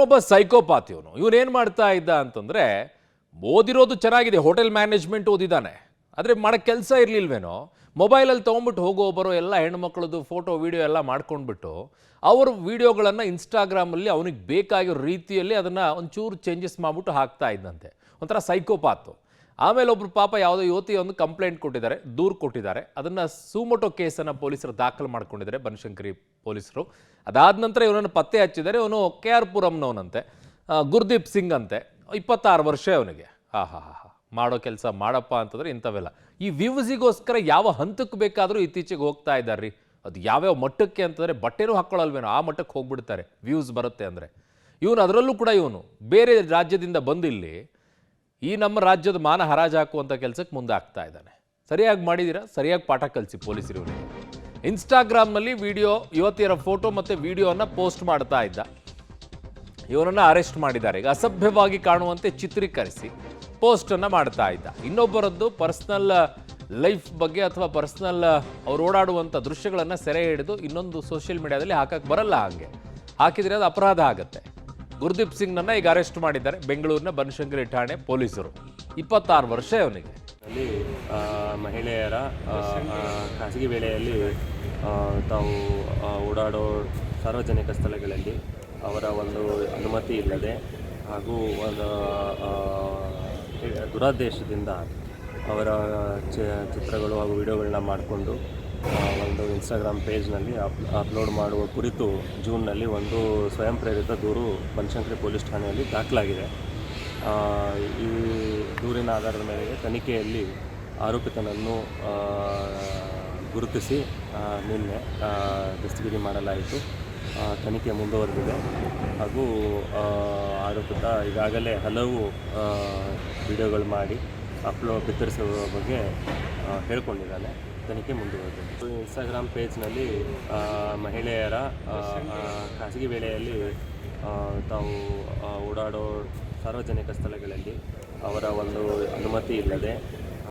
ಇವನೊಬ್ಬ ಸೈಕೋಪಾತ್. ಇವನೇನು ಮಾಡ್ತಾ ಇದ್ದ ಅಂತಂದರೆ, ಓದಿರೋದು ಚೆನ್ನಾಗಿದೆ, ಹೋಟೆಲ್ ಮ್ಯಾನೇಜ್ಮೆಂಟ್ ಓದಿದ್ದಾನೆ, ಆದರೆ ಮಾಡೋಕ್ಕೆ ಕೆಲಸ ಇರಲಿಲ್ವೇನೋ, ಮೊಬೈಲಲ್ಲಿ ತೊಗೊಂಬಿಟ್ಟು ಹೋಗೋ ಬರೋ ಎಲ್ಲ ಹೆಣ್ಮಕ್ಳದ್ದು ಫೋಟೋ ವೀಡಿಯೋ ಎಲ್ಲ ಮಾಡ್ಕೊಂಡ್ಬಿಟ್ಟು ಅವ್ರ ವೀಡಿಯೋಗಳನ್ನು ಇನ್ಸ್ಟಾಗ್ರಾಮಲ್ಲಿ ಅವನಿಗೆ ಬೇಕಾಗಿರೋ ರೀತಿಯಲ್ಲಿ ಅದನ್ನು ಒಂಚೂರು ಚೇಂಜಸ್ ಮಾಡಿಬಿಟ್ಟು ಹಾಕ್ತಾ ಇದ್ದಂತೆ. ಒಂಥರ ಸೈಕೋಪಾತು. ಆಮೇಲೆ ಒಬ್ರು ಪಾಪ ಯಾವುದೋ ಯುವತಿ ಒಂದು ಕಂಪ್ಲೇಂಟ್ ಕೊಟ್ಟಿದ್ದಾರೆ, ದೂರು ಕೊಟ್ಟಿದ್ದಾರೆ. ಅದನ್ನು ಸುಮೋಟೋ ಕೇಸನ್ನು ಪೊಲೀಸರು ದಾಖಲು ಮಾಡ್ಕೊಂಡಿದ್ದಾರೆ, ಬನಶಂಕರಿ ಪೊಲೀಸರು. ಅದಾದ ನಂತರ ಇವನನ್ನು ಪತ್ತೆ ಹಚ್ಚಿದ್ದಾರೆ. ಇವನು KR ಪುರಂನವನಂತೆ, ಗುರ್ದೀಪ್ ಸಿಂಗ್ ಅಂತೆ, 26 ವರ್ಷ ಅವನಿಗೆ. ಮಾಡೋ ಕೆಲಸ ಮಾಡಪ್ಪ ಅಂತಂದರೆ ಇಂಥವೆಲ್ಲ. ಈ ವ್ಯೂಸಿಗೋಸ್ಕರ ಯಾವ ಹಂತಕ್ಕೆ ಬೇಕಾದರೂ ಇತ್ತೀಚೆಗೆ ಹೋಗ್ತಾ ಇದ್ದಾರೆ ರೀ. ಅದು ಯಾವ್ಯಾವ ಮಟ್ಟಕ್ಕೆ ಅಂತಂದರೆ ಬಟ್ಟೆನೂ ಹಾಕ್ಕೊಳ್ಳಲ್ವೇನೋ ಆ ಮಟ್ಟಕ್ಕೆ ಹೋಗ್ಬಿಡ್ತಾರೆ ವ್ಯೂಸ್ ಬರುತ್ತೆ ಅಂದರೆ. ಇವನು ಅದರಲ್ಲೂ ಕೂಡ ಇವನು ಬೇರೆ ರಾಜ್ಯದಿಂದ ಬಂದು ಇಲ್ಲಿ ಈ ನಮ್ಮ ರಾಜ್ಯದ ಮಾನ ಹರಾಜು ಹಾಕುವಂಥ ಕೆಲಸಕ್ಕೆ ಮುಂದೆ ಆಗ್ತಾ ಇದ್ದಾನೆ. ಸರಿಯಾಗಿ ಮಾಡಿದ್ದೀರಾ, ಸರಿಯಾಗಿ ಪಾಠ ಕಲಿಸಿ ಪೊಲೀಸರು ಇವನಿಗೆ. ಇನ್ಸ್ಟಾಗ್ರಾಮ್ನಲ್ಲಿ ವಿಡಿಯೋ, ಯುವತಿಯರ ಫೋಟೋ ಮತ್ತು ವಿಡಿಯೋನ ಪೋಸ್ಟ್ ಮಾಡ್ತಾ ಇದ್ದ. ಇವನನ್ನು ಅರೆಸ್ಟ್ ಮಾಡಿದ್ದಾರೆ. ಈಗ ಅಸಭ್ಯವಾಗಿ ಕಾಣುವಂತೆ ಚಿತ್ರೀಕರಿಸಿ ಪೋಸ್ಟನ್ನು ಮಾಡ್ತಾ ಇದ್ದ. ಇನ್ನೊಬ್ಬರದ್ದು ಪರ್ಸ್ನಲ್ ಲೈಫ್ ಬಗ್ಗೆ ಅಥವಾ ಪರ್ಸ್ನಲ್ ಅವ್ರು ಓಡಾಡುವಂಥ ದೃಶ್ಯಗಳನ್ನು ಸೆರೆ ಹಿಡಿದು ಇನ್ನೊಂದು ಸೋಷಿಯಲ್ ಮೀಡಿಯಾದಲ್ಲಿ ಹಾಕಕ್ಕೆ ಬರಲ್ಲ. ಹಾಗೆ ಹಾಕಿದರೆ ಅದು ಅಪರಾಧ ಆಗುತ್ತೆ. ಗುರ್ದೀಪ್ ಸಿಂಗ್ನನ್ನು ಈಗ ಅರೆಸ್ಟ್ ಮಾಡಿದ್ದಾರೆ ಬೆಂಗಳೂರಿನ ಬನಶಂಕರಿ ಠಾಣೆ ಪೊಲೀಸರು. 26 ವರ್ಷ ಅವನಿಗೆ. ಅಲ್ಲಿ ಮಹಿಳೆಯರ ಖಾಸಗಿ ವೇಳೆಯಲ್ಲಿ ತಾವು ಓಡಾಡೋ ಸಾರ್ವಜನಿಕ ಸ್ಥಳಗಳಲ್ಲಿ ಅವರ ಒಂದು ಅನುಮತಿ ಇಲ್ಲದೆ ಹಾಗೂ ಒಂದು ದುರಾದೇಶದಿಂದ ಅವರ ಚಿತ್ರಗಳು ಹಾಗೂ ವಿಡಿಯೋಗಳನ್ನ ಮಾಡಿಕೊಂಡು ಒಂದು ಇನ್ಸ್ಟಾಗ್ರಾಮ್ ಪೇಜ್ನಲ್ಲಿ ಅಪ್ಲೋಡ್ ಮಾಡುವ ಕುರಿತು ಜೂನ್ನಲ್ಲಿ ಒಂದು ಸ್ವಯಂ ಪ್ರೇರಿತ ದೂರು ಬನಶಂಕರಿ ಪೊಲೀಸ್ ಠಾಣೆಯಲ್ಲಿ ದಾಖಲಾಗಿದೆ. ಈ ದೂರಿನ ಆಧಾರದ ಮೇರೆಗೆ ತನಿಖೆಯಲ್ಲಿ ಆರೋಪಿತನನ್ನು ಗುರುತಿಸಿ ನಿನ್ನೆ ದಸ್ತಗಿರಿ ಮಾಡಲಾಯಿತು. ತನಿಖೆ ಮುಂದುವರೆದಿದೆ ಹಾಗೂ ಆರೋಪಿತ ಈಗಾಗಲೇ ಹಲವು ವಿಡಿಯೋಗಳು ಮಾಡಿ ಬಿತ್ತರಿಸುವ ಬಗ್ಗೆ ಹೇಳ್ಕೊಂಡಿದ್ದಾನೆ. ತನಿಖೆ ಮುಂದುವರೆದಿದೆ. ಇನ್ಸ್ಟಾಗ್ರಾಮ್ ಪೇಜ್ನಲ್ಲಿ ಮಹಿಳೆಯರ ಖಾಸಗಿ ವೇಳೆಯಲ್ಲಿ ತಾವು ಓಡಾಡೋ ಸಾರ್ವಜನಿಕ ಸ್ಥಳಗಳಲ್ಲಿ ಅವರ ಒಂದು ಅನುಮತಿ ಇಲ್ಲದೆ